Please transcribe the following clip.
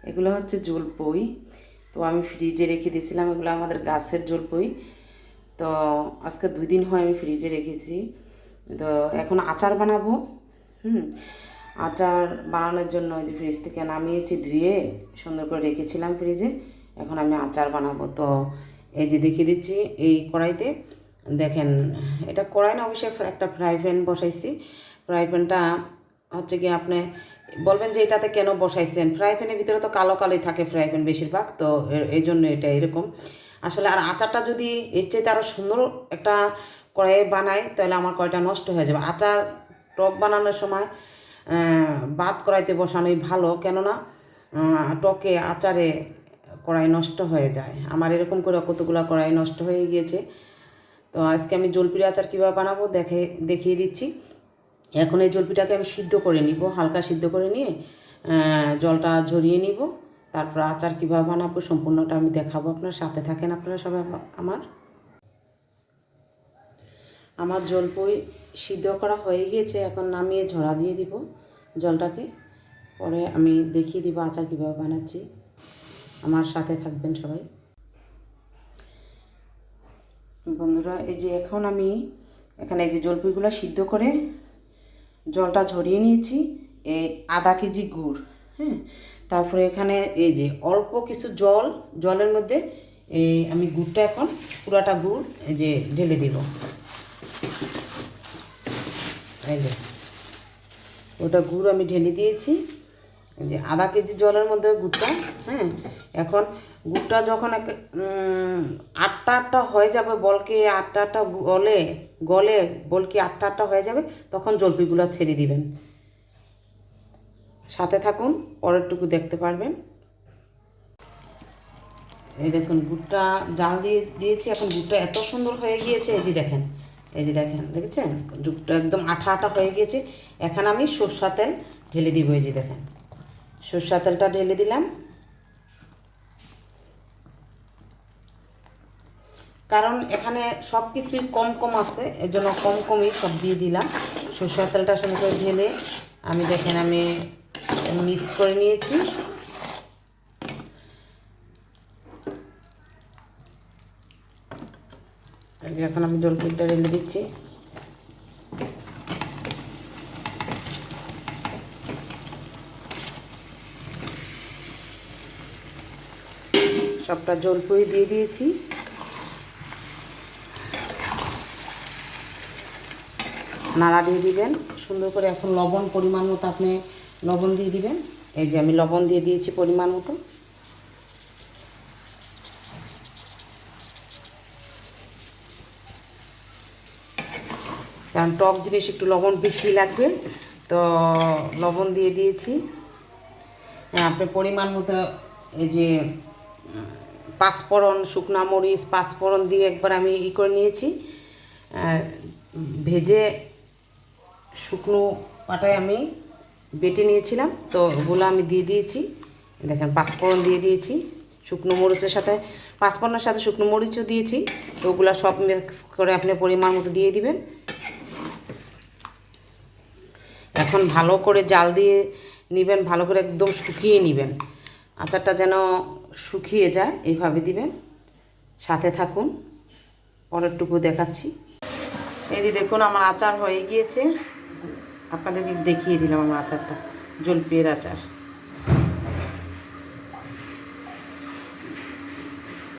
এগুলো হচ্ছে জলপই। তো আমি ফ্রিজে রেখে দিয়েছিলাম, এগুলো আমাদের গাছের জলপই। তো আজকে 2 দিন হয় আমি ফ্রিজে রেখেছি। তো এখন আচার বানাবো। আচার বানানোর জন্য ওই যে ফ্রিজ থেকে নামিয়েছি, ধুয়ে সুন্দর করে রেখেছিলাম ফ্রিজে। এখন আমি আচার বানাবো। তো এই যে দেখিয়ে দিচ্ছি, এই কড়াইতে দেখেন, এটা কড়াই না, অবশ্যই একটা ফ্রাই প্যান বসাইছি। ফ্রাই প্যানটা হচ্ছে কি, আপনি বলবেন যে এটাতে কেন বসাইছেন, ফ্রাই প্যানের ভিতরে তো কালো কালোই থাকে ফ্রাই প্যান বেশিরভাগ, তো এই জন্য এটা এরকম আসলে। আর আচারটা যদি এর চাইতে আরও সুন্দর একটা কড়াইয়ে বানাই, তাহলে আমার কড়াইটা নষ্ট হয়ে যাবে। আচার টক বানানোর সময় বাদ কড়াইতে বসানোই ভালো, কেননা টকে আচারে কড়াই নষ্ট হয়ে যায়। আমার এরকম করে কতগুলো কড়াই নষ্ট হয়ে গিয়েছে। তো আজকে আমি জলপির আচার কীভাবে বানাবো দেখিয়ে দিচ্ছি। এখন এই জলপিটাকে আমি সিদ্ধ করে নিব, হালকা সিদ্ধ করে নিয়ে জলটা ঝরিয়ে নিব। তারপর আচার কীভাবে বানাবো সম্পূর্ণটা আমি দেখাবো, আপনার সাথে থাকেন আপনারা সবাই। আমার জলপই সিদ্ধ করা হয়ে গিয়েছে, এখন নামিয়ে ঝরা দিয়ে দিব জলটাকে। পরে আমি দেখিয়ে দিব আচার কীভাবে বানাচ্ছি, আমার সাথে থাকবেন সবাই বন্ধুরা। এই যে এখন আমি এখানে এই যে জলপিগুলো সিদ্ধ করে জলটা ঝরিয়ে নিয়েছি, এই আধা কেজি গুড়, তারপরে এখানে এই যে অল্প কিছু জলের মধ্যে এই আমি গুড়টা এখন পুরাটা গুড় এই যে ঢেলে দিব। এই যে ওটা গুড় আমি ঢেলে দিয়েছি, এই যে আধা কেজি জলের মধ্যে গুড়টা। এখন গুড়টা যখন আটটা আটটা হয়ে যাবে, বলকে আটটা আটটা গলে বলকে আটটা আটটা হয়ে যাবে, তখন জলপিগুলো ছেড়ে দিবেন। সাথে থাকুন, পরেরটুকু দেখতে পারবেন। এই দেখুন, গুড়টা জাল দিয়েছি, এখন গুড়টা এত সুন্দর হয়ে গিয়েছে। এই যে দেখেন, দেখেছেন গুড়টা একদম আঠা আঠা হয়ে গিয়েছে। এখন আমি সরষের তেল ঢেলে দিব। এই যে দেখেন, সরষের তেলটা ঢেলে দিলাম, কারণ এখানে সব কিছুই কম কম আছে, এর জন্য কম কমই সব দিয়ে দিলাম। সরষের তেলটা সুন্দর করে ঢেলে আমি দেখেন আমি মিক্স করে নিয়েছি। এখন আমি জলপিটা ঢেলে দিচ্ছি। সবটা জলপই দিয়ে দিয়েছি। নাড়া দিয়ে দিবেন সুন্দর করে। এখন লবণ পরিমাণ মতো আপনি লবণ দিয়ে দিবেন। এই যে আমি লবণ দিয়ে দিয়েছি পরিমাণ মতো। কারণ টক জিনিস একটু লবণ বেশি লাগবে, তো লবণ দিয়ে দিয়েছি। আপনি পরিমাণ মতো এই যে পাঁচফোড়ন, শুকনা মরিচ, পাঁচফোড়ন দিয়ে একবার আমি করে নিয়েছি। ভেজে শুকনো পাটায় আমি বেটে নিয়েছিলাম, তো ওগুলো আমি দিয়ে দিয়েছি। দেখেন, পাঁচফোড়ন দিয়ে দিয়েছি, শুকনো মরিচের সাথে পাঁচফোড়নের সাথে শুকনো মরিচও দিয়েছি। তো ওগুলো সব মিক্স করে আপনি পরিমাণ মতো দিয়ে দিবেন। এখন ভালো করে জাল দিয়ে নেবেন, ভালো করে একদম শুকিয়ে নেবেন। আচারটা যেন শুকিয়ে যায়, এইভাবে দিবেন। সাথে থাকুন, পরেরটুকু দেখাচ্ছি। এই যে দেখুন, আমার আচার হয়ে গিয়েছে, আপনাদেরকে দেখিয়ে দিলাম আমার আচারটা, জলপির আচার।